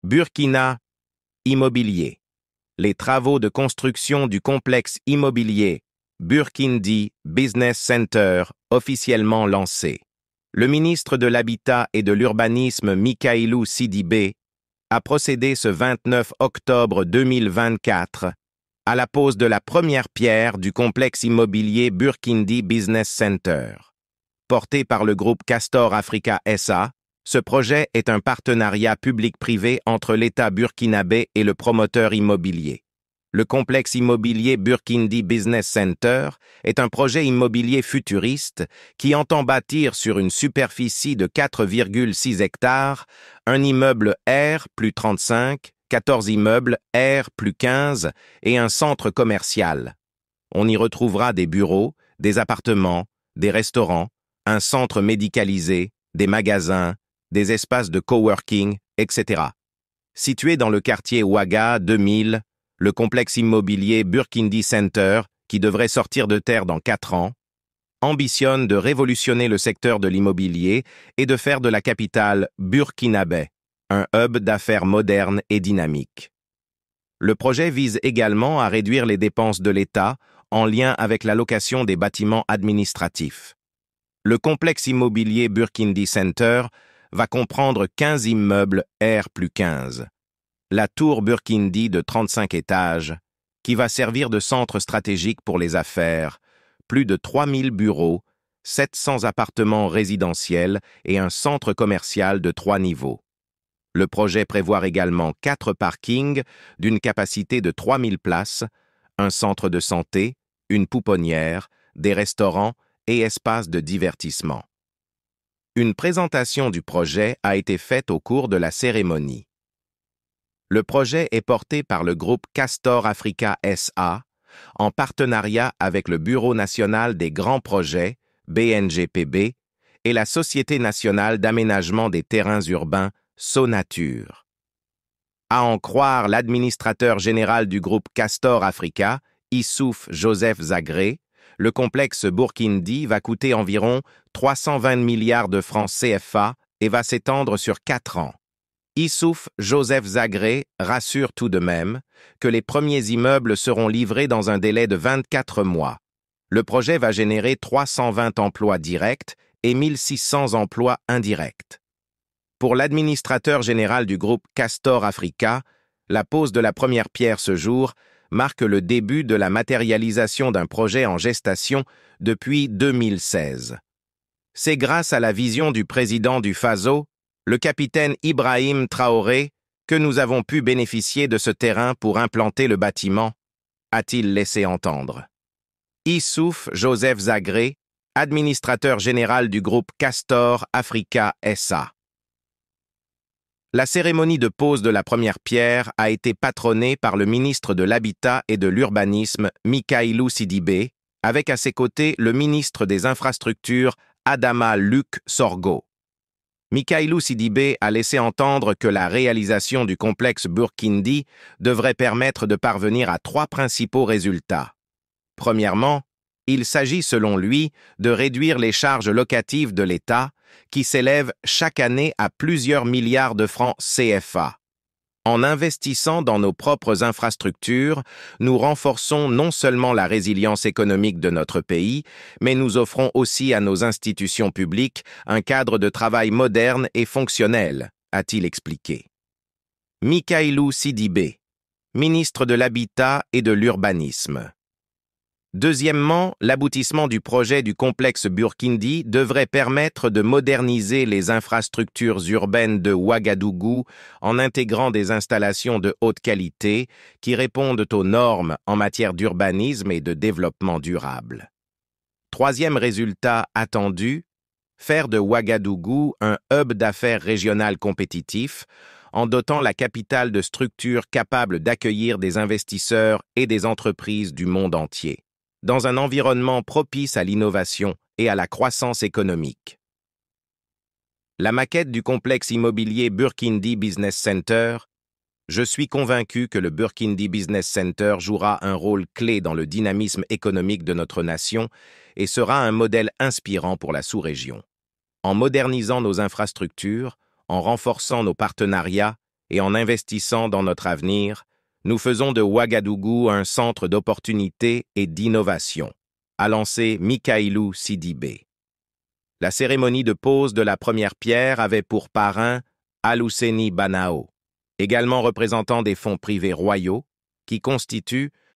Burkina Immobilier. Les travaux de construction du complexe immobilier Burkindi Business Center officiellement lancés. Le ministre de l'Habitat et de l'Urbanisme Mikailou Sidibé a procédé ce 29 octobre 2024 à la pose de la première pierre du complexe immobilier Burkindi Business Center. Porté par le groupe Castor Africa SA, ce projet est un partenariat public-privé entre l'État burkinabé et le promoteur immobilier. Le complexe immobilier Burkindi Business Center est un projet immobilier futuriste qui entend bâtir sur une superficie de 4,6 hectares un immeuble R plus 35, 14 immeubles R plus 15 et un centre commercial. On y retrouvera des bureaux, des appartements, des restaurants, un centre médicalisé, des magasins, des espaces de coworking, etc. Situé dans le quartier Ouaga 2000, le complexe immobilier Burkindi Center, qui devrait sortir de terre dans 4 ans, ambitionne de révolutionner le secteur de l'immobilier et de faire de la capitale burkinabé un hub d'affaires moderne et dynamique. Le projet vise également à réduire les dépenses de l'État en lien avec la location des bâtiments administratifs. Le complexe immobilier Burkindi Center va comprendre 15 immeubles R plus 15. La tour Burkindi de 35 étages, qui va servir de centre stratégique pour les affaires, plus de 3000 bureaux, 700 appartements résidentiels et un centre commercial de 3 niveaux. Le projet prévoit également 4 parkings d'une capacité de 3000 places, un centre de santé, une pouponnière, des restaurants et espaces de divertissement. Une présentation du projet a été faite au cours de la cérémonie. Le projet est porté par le groupe Castor Africa SA, en partenariat avec le Bureau national des grands projets, BNGPB, et la Société nationale d'aménagement des terrains urbains, Sonature. À en croire l'administrateur général du groupe Castor Africa, Issouf Joseph Zagré, le complexe Burkindi va coûter environ 320 milliards de francs CFA et va s'étendre sur 4 ans. Issouf Joseph Zagré rassure tout de même que les premiers immeubles seront livrés dans un délai de 24 mois. Le projet va générer 320 emplois directs et 1600 emplois indirects. Pour l'administrateur général du groupe Castor Africa, la pose de la première pierre ce jour marque le début de la matérialisation d'un projet en gestation depuis 2016. C'est grâce à la vision du président du FASO, le capitaine Ibrahim Traoré, que nous avons pu bénéficier de ce terrain pour implanter le bâtiment, a-t-il laissé entendre. Issouf Joseph Zagré, administrateur général du groupe Castor Africa SA. La cérémonie de pose de la première pierre a été patronnée par le ministre de l'Habitat et de l'Urbanisme, Mikailou Sidibé, avec à ses côtés le ministre des Infrastructures, Adama Luc Sorgho. Mikailou Sidibé a laissé entendre que la réalisation du complexe Burkindi devrait permettre de parvenir à 3 principaux résultats. Premièrement, il s'agit selon lui de réduire les charges locatives de l'État qui s'élèvent chaque année à plusieurs milliards de francs CFA. En investissant dans nos propres infrastructures, nous renforçons non seulement la résilience économique de notre pays, mais nous offrons aussi à nos institutions publiques un cadre de travail moderne et fonctionnel, a-t-il expliqué. Mikailou Sidibé, ministre de l'Habitat et de l'Urbanisme. Deuxièmement, l'aboutissement du projet du complexe Burkindi devrait permettre de moderniser les infrastructures urbaines de Ouagadougou en intégrant des installations de haute qualité qui répondent aux normes en matière d'urbanisme et de développement durable. Troisième résultat attendu, faire de Ouagadougou un hub d'affaires régional compétitif en dotant la capitale de structures capables d'accueillir des investisseurs et des entreprises du monde entier, dans un environnement propice à l'innovation et à la croissance économique. La maquette du complexe immobilier Burkindi Business Center, je suis convaincu que le Burkindi Business Center jouera un rôle clé dans le dynamisme économique de notre nation et sera un modèle inspirant pour la sous-région. En modernisant nos infrastructures, en renforçant nos partenariats et en investissant dans notre avenir, nous faisons de Ouagadougou un centre d'opportunité et d'innovation, a lancé Mikailou Sidibé. La cérémonie de pose de la première pierre avait pour parrain Alouseni Banao, également représentant des fonds privés royaux, qui constituent